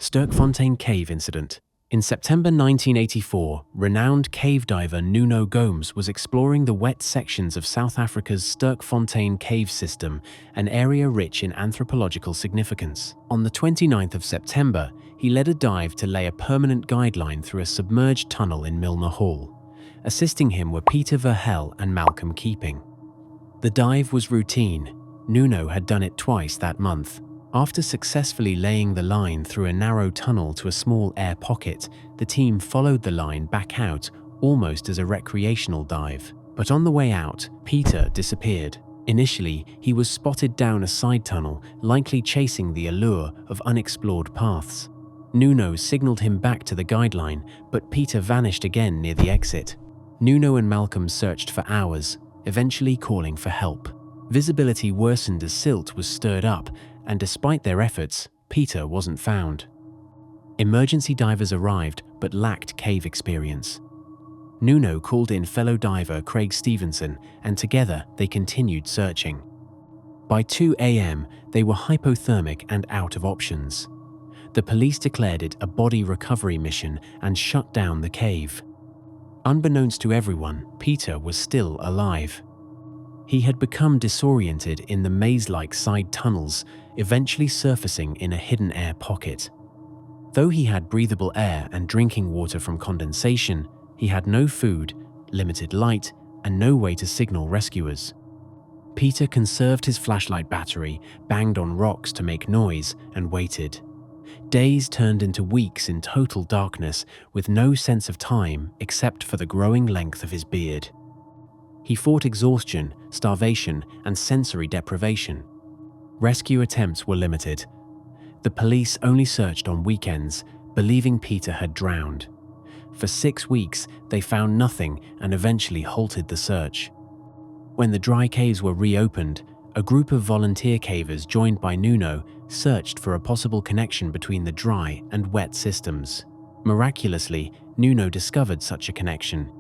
Sterkfontein Cave Incident. In September 1984, renowned cave diver Nuno Gomes was exploring the wet sections of South Africa's Sterkfontein cave system, an area rich in anthropological significance. On the 29th of September, he led a dive to lay a permanent guideline through a submerged tunnel in Milner Hall. Assisting him were Peter Verhel and Malcolm Keeping. The dive was routine. Nuno had done it twice that month. After successfully laying the line through a narrow tunnel to a small air pocket, the team followed the line back out almost as a recreational dive. But on the way out, Peter disappeared. Initially, he was spotted down a side tunnel, likely chasing the allure of unexplored paths. Nuno signaled him back to the guideline, but Peter vanished again near the exit. Nuno and Malcolm searched for hours, eventually calling for help. Visibility worsened as silt was stirred up, and despite their efforts, Peter wasn't found. Emergency divers arrived but lacked cave experience. Nuno called in fellow diver Craig Stevenson, and together they continued searching. By 2 a.m., they were hypothermic and out of options. The police declared it a body recovery mission and shut down the cave. Unbeknownst to everyone, Peter was still alive. He had become disoriented in the maze-like side tunnels, eventually surfacing in a hidden air pocket. Though he had breathable air and drinking water from condensation, he had no food, limited light, and no way to signal rescuers. Peter conserved his flashlight battery, banged on rocks to make noise, and waited. Days turned into weeks in total darkness, with no sense of time except for the growing length of his beard. He fought exhaustion, starvation, and sensory deprivation. Rescue attempts were limited. The police only searched on weekends, believing Peter had drowned. For 6 weeks, they found nothing and eventually halted the search. When the dry caves were reopened, a group of volunteer cavers joined by Nuno searched for a possible connection between the dry and wet systems. Miraculously, Nuno discovered such a connection.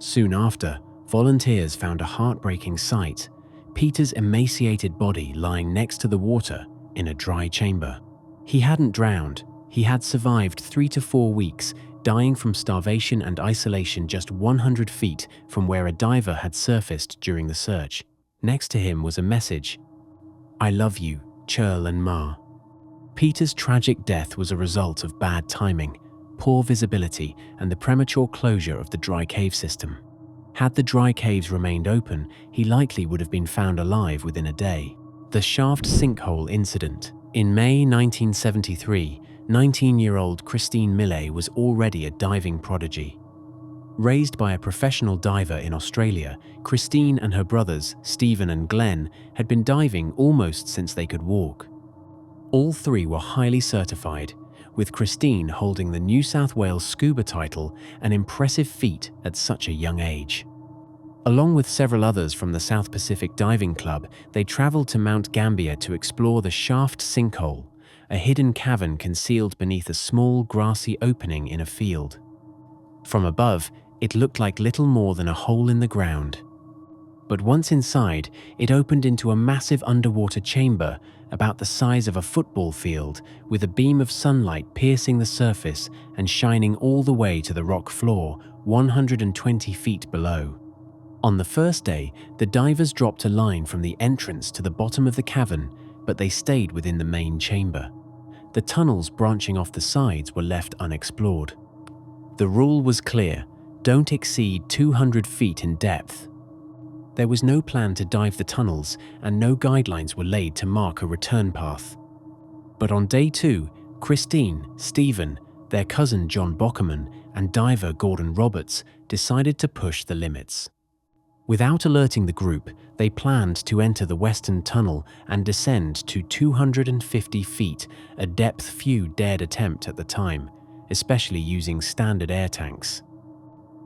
Soon after, volunteers found a heartbreaking sight: Peter's emaciated body lying next to the water in a dry chamber. He hadn't drowned. He had survived 3 to 4 weeks, dying from starvation and isolation just 100 feet from where a diver had surfaced during the search. Next to him was a message: "I love you, Churl and Ma." Peter's tragic death was a result of bad timing, poor visibility, and the premature closure of the dry cave system. Had the dry caves remained open, he likely would have been found alive within a day. The shaft sinkhole incident. In May 1973, 19-year-old Christine Millet was already a diving prodigy. Raised by a professional diver in Australia, Christine and her brothers, Stephen and Glenn, had been diving almost since they could walk. All three were highly certified, with Christine holding the New South Wales scuba title, an impressive feat at such a young age. Along with several others from the South Pacific Diving Club, they travelled to Mount Gambier to explore the shaft sinkhole, a hidden cavern concealed beneath a small grassy opening in a field. From above, it looked like little more than a hole in the ground. But once inside, it opened into a massive underwater chamber about the size of a football field, with a beam of sunlight piercing the surface and shining all the way to the rock floor, 120 feet below. On the first day, the divers dropped a line from the entrance to the bottom of the cavern, but they stayed within the main chamber. The tunnels branching off the sides were left unexplored. The rule was clear: don't exceed 200 feet in depth. There was no plan to dive the tunnels, and no guidelines were laid to mark a return path. But on day 2, Christine, Stephen, their cousin John Bockerman, and diver Gordon Roberts decided to push the limits. Without alerting the group, they planned to enter the western tunnel and descend to 250 feet, a depth few dared attempt at the time, especially using standard air tanks.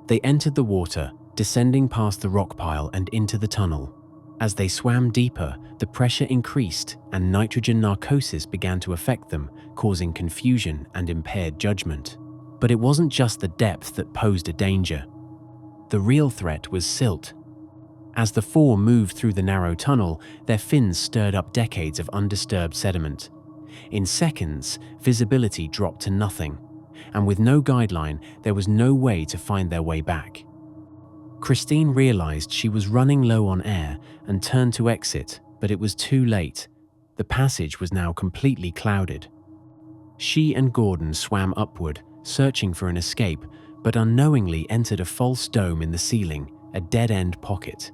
They entered the water, descending past the rock pile and into the tunnel. As they swam deeper, the pressure increased and nitrogen narcosis began to affect them, causing confusion and impaired judgment. But it wasn't just the depth that posed a danger. The real threat was silt. As the four moved through the narrow tunnel, their fins stirred up decades of undisturbed sediment. In seconds, visibility dropped to nothing, and with no guideline, there was no way to find their way back. Christine realized she was running low on air and turned to exit, but it was too late. The passage was now completely clouded. She and Gordon swam upward, searching for an escape, but unknowingly entered a false dome in the ceiling, a dead-end pocket.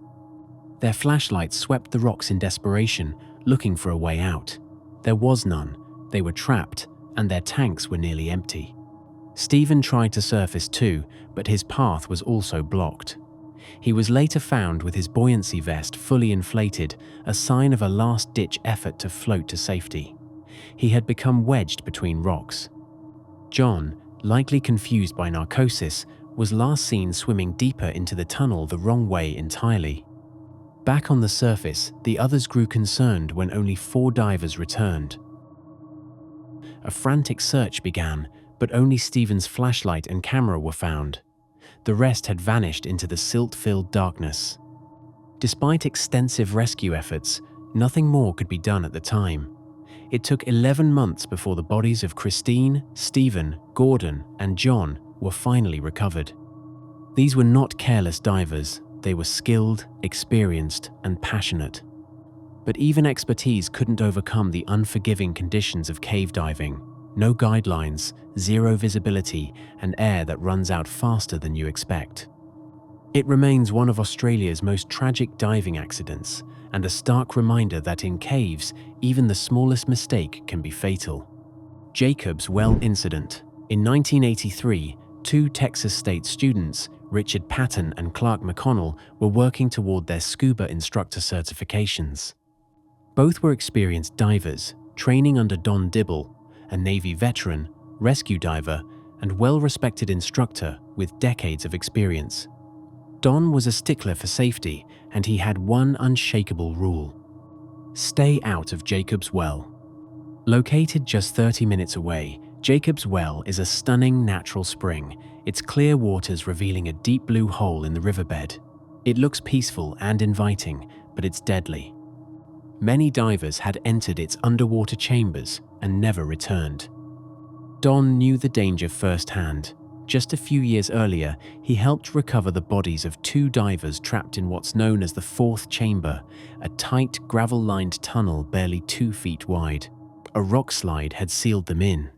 Their flashlights swept the rocks in desperation, looking for a way out. There was none. They were trapped, and their tanks were nearly empty. Stephen tried to surface too, but his path was also blocked. He was later found with his buoyancy vest fully inflated, a sign of a last-ditch effort to float to safety. He had become wedged between rocks. John, likely confused by narcosis, was last seen swimming deeper into the tunnel the wrong way entirely. Back on the surface, the others grew concerned when only 4 divers returned. A frantic search began, but only Stephen's flashlight and camera were found. The rest had vanished into the silt-filled darkness. Despite extensive rescue efforts, nothing more could be done at the time. It took 11 months before the bodies of Christine, Stephen, Gordon, and John were finally recovered. These were not careless divers. They were skilled, experienced, and passionate. But even expertise couldn't overcome the unforgiving conditions of cave diving. No guidelines, zero visibility, and air that runs out faster than you expect. It remains one of Australia's most tragic diving accidents, and a stark reminder that in caves, even the smallest mistake can be fatal. Jacob's Well Incident. In 1983, 2 Texas State students, Richard Patton and Clark McConnell, were working toward their scuba instructor certifications. Both were experienced divers, training under Don Dibble, a Navy veteran, rescue diver, and well-respected instructor with decades of experience. Don was a stickler for safety, and he had one unshakable rule: stay out of Jacob's Well. Located just 30 minutes away, Jacob's Well is a stunning natural spring, its clear waters revealing a deep blue hole in the riverbed. It looks peaceful and inviting, but it's deadly. Many divers had entered its underwater chambers and never returned. Don knew the danger firsthand. Just a few years earlier, he helped recover the bodies of 2 divers trapped in what's known as the 4th chamber, a tight, gravel-lined tunnel barely 2 feet wide. A rock slide had sealed them in.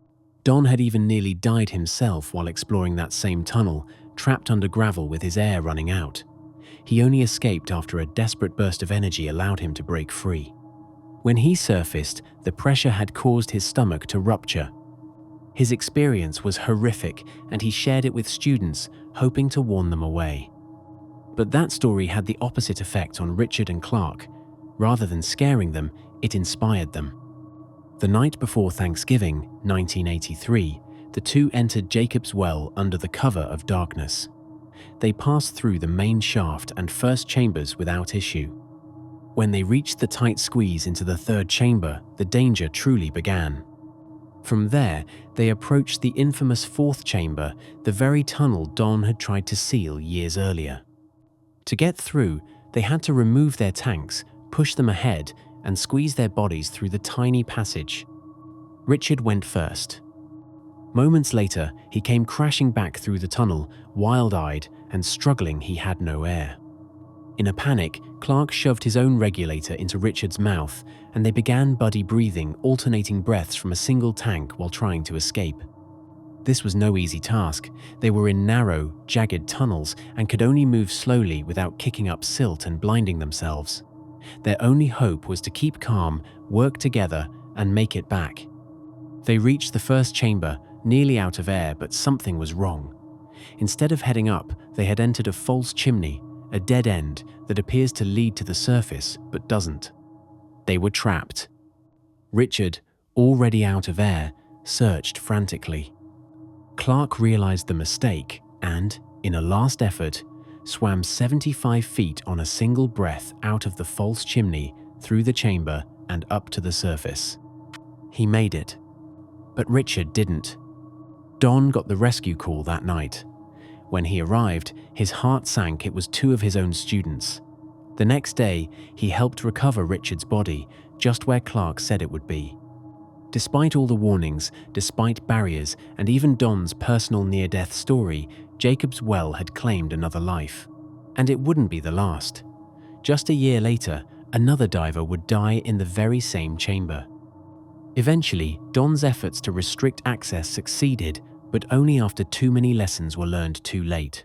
Don had even nearly died himself while exploring that same tunnel, trapped under gravel with his air running out. He only escaped after a desperate burst of energy allowed him to break free. When he surfaced, the pressure had caused his stomach to rupture. His experience was horrific, and he shared it with students, hoping to warn them away. But that story had the opposite effect on Richard and Clark. Rather than scaring them, it inspired them. The night before Thanksgiving, 1983, the 2 entered Jacob's Well under the cover of darkness. They passed through the main shaft and first chambers without issue. When they reached the tight squeeze into the 3rd chamber, the danger truly began. From there, they approached the infamous 4th chamber, the very tunnel Don had tried to seal years earlier. To get through, they had to remove their tanks, push them ahead, and squeeze their bodies through the tiny passage. Richard went first. Moments later, he came crashing back through the tunnel, wild-eyed and struggling. He had no air. In a panic, Clark shoved his own regulator into Richard's mouth, and they began buddy breathing, alternating breaths from a single tank while trying to escape. This was no easy task. They were in narrow, jagged tunnels and could only move slowly without kicking up silt and blinding themselves. Their only hope was to keep calm, work together, and make it back. They reached the 1st chamber, nearly out of air, but something was wrong. Instead of heading up, they had entered a false chimney, a dead end that appears to lead to the surface but doesn't. They were trapped. Richard, already out of air, searched frantically. Clark realized the mistake and, in a last effort, swam 75 feet on a single breath out of the false chimney, through the chamber, and up to the surface. He made it. But Richard didn't. Don got the rescue call that night. When he arrived, his heart sank. It was 2 of his own students. The next day, he helped recover Richard's body, just where Clark said it would be. Despite all the warnings, despite barriers, and even Don's personal near-death story, Jacob's well had claimed another life. And it wouldn't be the last. Just a year later, another diver would die in the very same chamber. Eventually, Don's efforts to restrict access succeeded, but only after too many lessons were learned too late.